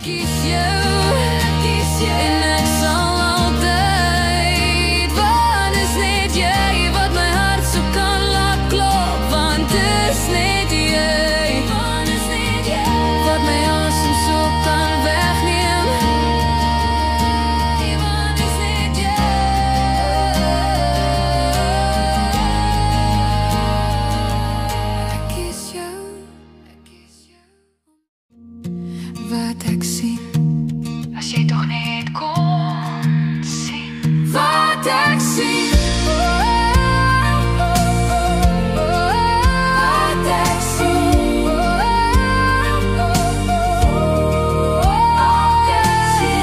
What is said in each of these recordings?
kies jou en ek sal altyd, want is net jy wat my hart so kan laat klop, want is net jy wat my asem so kan wegneem, want is net jy. Ek kies jou wat ek sien, as jy tog net kon sien wat ek sien, wat ek sien,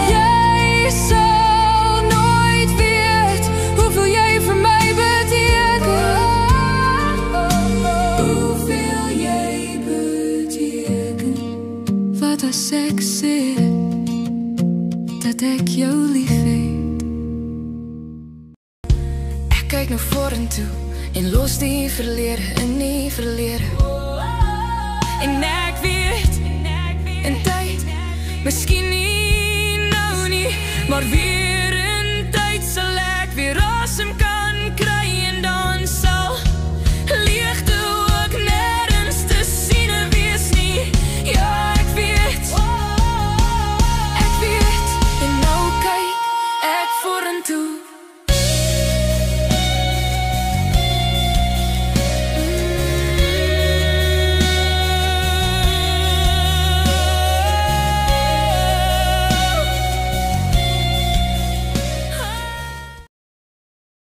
jy sal nooit weet hoeveel jy vir my beteken, hoeveel jy beteken. Wat as ek sê dat ek jou lief het? Ek kyk nou vorentoe en los die verlede in die verlede, en